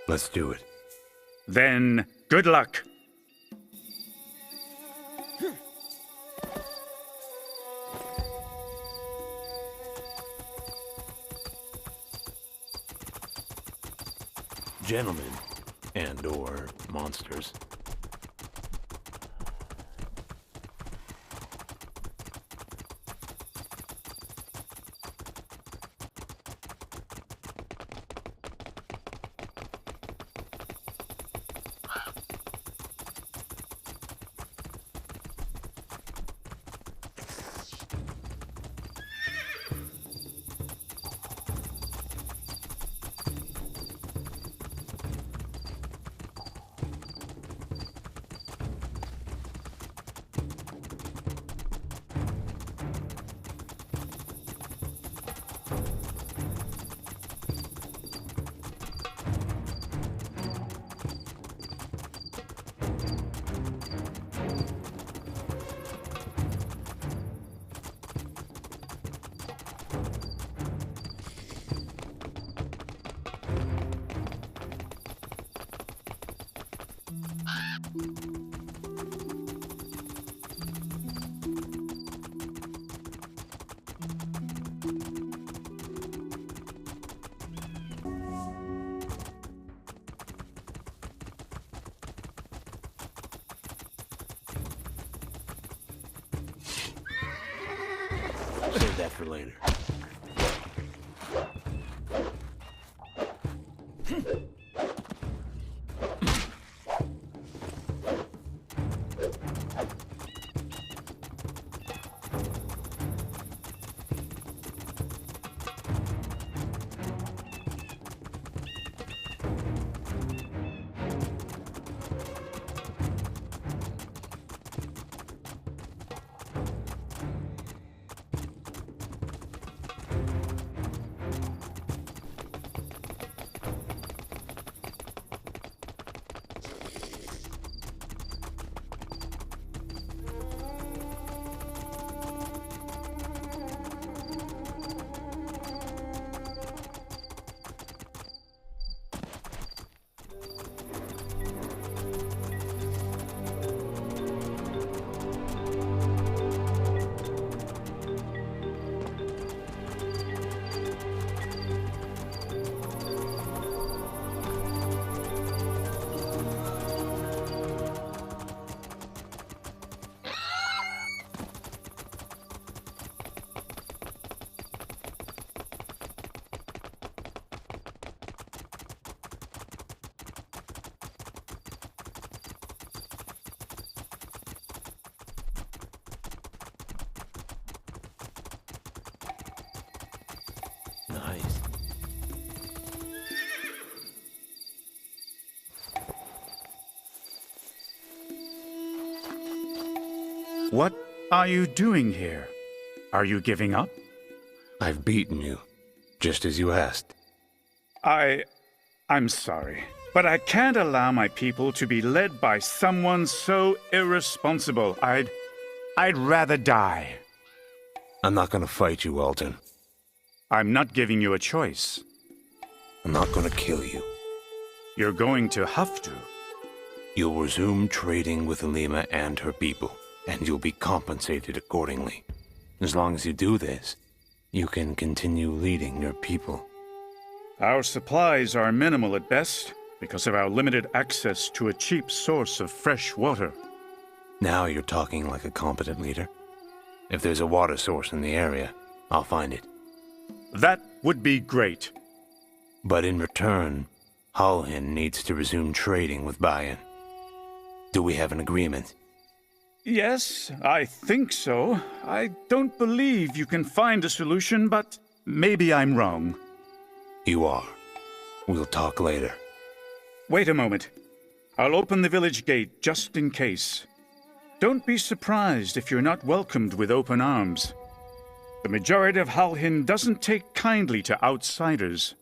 Let's do it. Then, good luck. Gentlemen, and/or monsters. Save that for later. Nice. What are you doing here? Are you giving up? I've beaten you, just as you asked. I'm sorry, but I can't allow my people to be led by someone so irresponsible. I'd rather die. I'm not gonna fight you, Alton. I'm not giving you a choice. I'm not gonna kill you. You're going to have to. You'll resume trading with Alima and her people, and you'll be compensated accordingly. As long as you do this, you can continue leading your people. Our supplies are minimal at best because of our limited access to a cheap source of fresh water. Now you're talking like a competent leader. If there's a water source in the area, I'll find it. That would be great. But in return, Halhin needs to resume trading with Bayan. Do we have an agreement? Yes, I think so. I don't believe you can find a solution, but maybe I'm wrong. You are. We'll talk later. Wait a moment. I'll open the village gate just in case. Don't be surprised if you're not welcomed with open arms. The majority of Halhin doesn't take kindly to outsiders.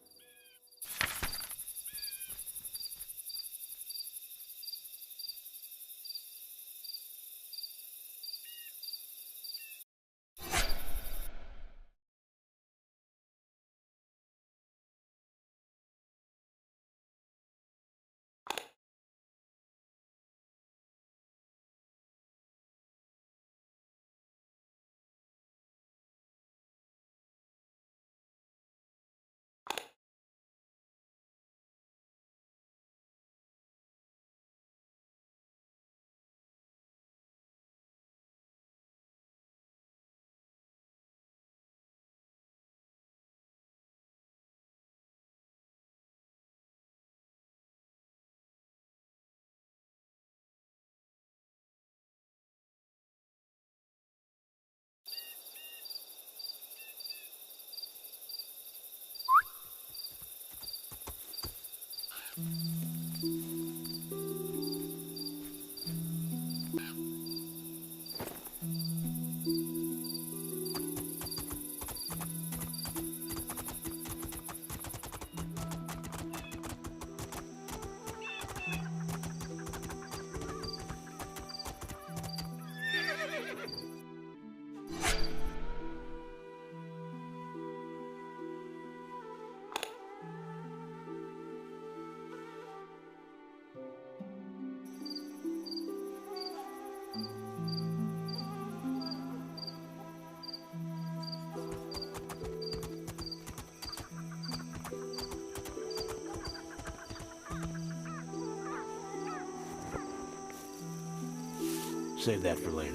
Save that for later.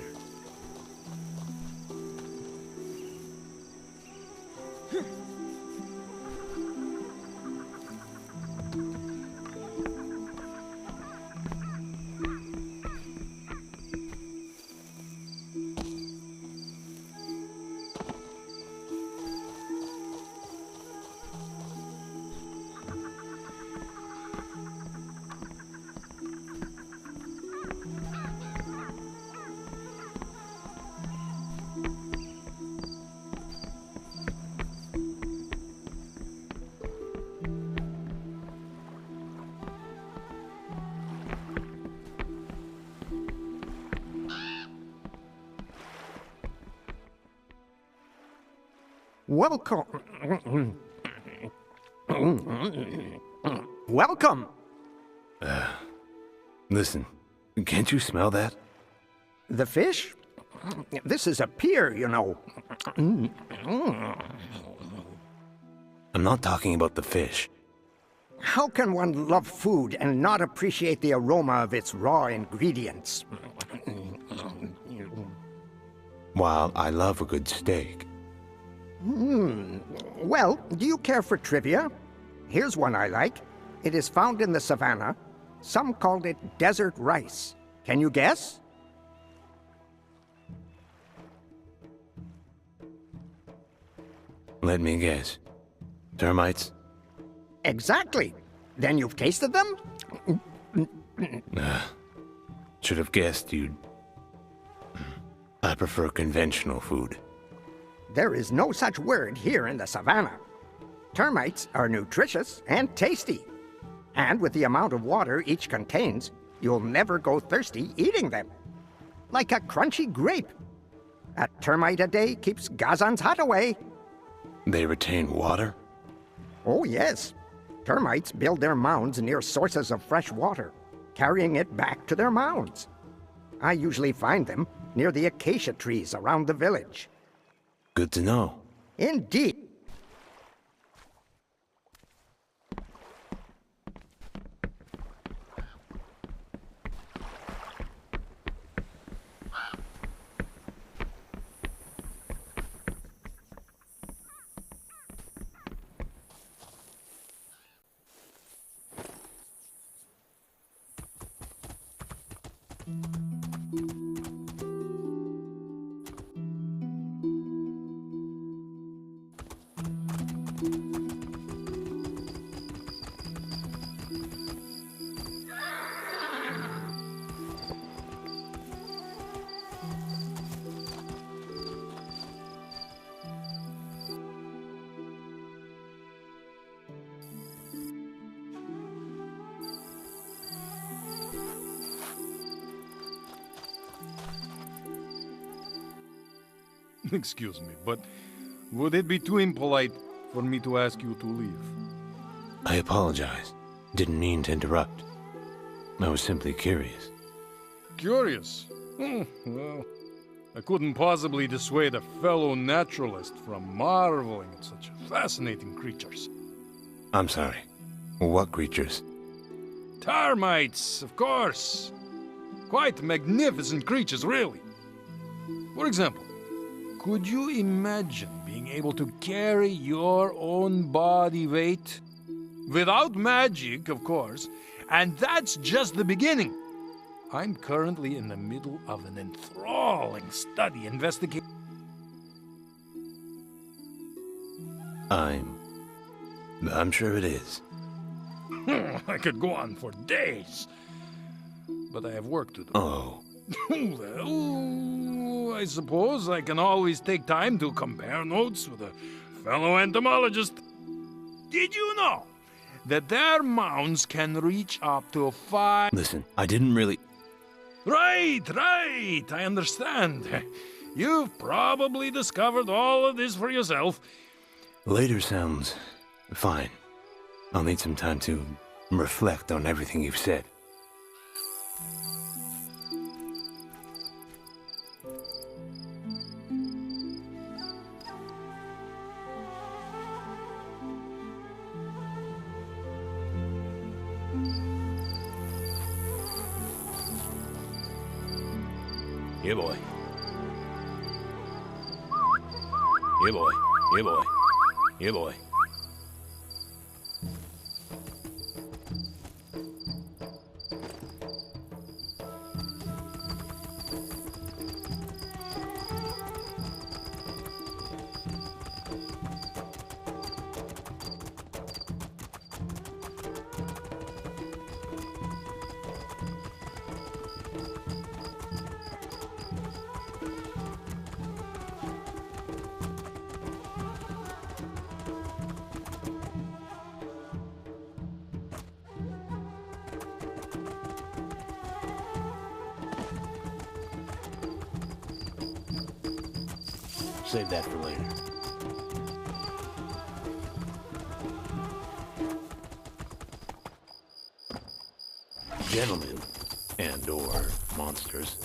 Welcome. Welcome. Listen, can't you smell that? The fish? This is a pier, you know. I'm not talking about the fish. How can one love food and not appreciate the aroma of its raw ingredients? While I love a good steak. Well, do you care for trivia? Here's one I like. It is found in the savannah. Some called it desert rice. Can you guess? Let me guess. Termites? Exactly. Then you've tasted them? Should have guessed you'd... I prefer conventional food. There is no such word here in the savannah. Termites are nutritious and tasty. And with the amount of water each contains, you'll never go thirsty eating them. Like a crunchy grape. A termite a day keeps Gazan's hut away. They retain water? Oh, yes. Termites build their mounds near sources of fresh water, carrying it back to their mounds. I usually find them near the acacia trees around the village. Good to know. Indeed. Excuse me, but would it be too impolite for me to ask you to leave? I apologize. Didn't mean to interrupt. I was simply curious. Curious? Well, I couldn't possibly dissuade a fellow naturalist from marveling at such fascinating creatures. I'm sorry. What creatures? Termites, of course. Quite magnificent creatures, really. For example, could you imagine being able to carry your own body weight? Without magic, of course. And that's just the beginning. I'm currently in the middle of an enthralling study investigating... I'm sure it is. I could go on for days. But I have work to do. Oh, Well, I suppose I can always take time to compare notes with a fellow entomologist. Did you know that their mounds can reach up to 5... listen, I didn't really... Right, I understand. You've probably discovered all of this for yourself. Later sounds fine. I'll need some time to reflect on everything you've said. Yeah, boy. Yeah, boy. Yeah, boy. Yeah, boy. Save that for later. Gentlemen, and/or monsters,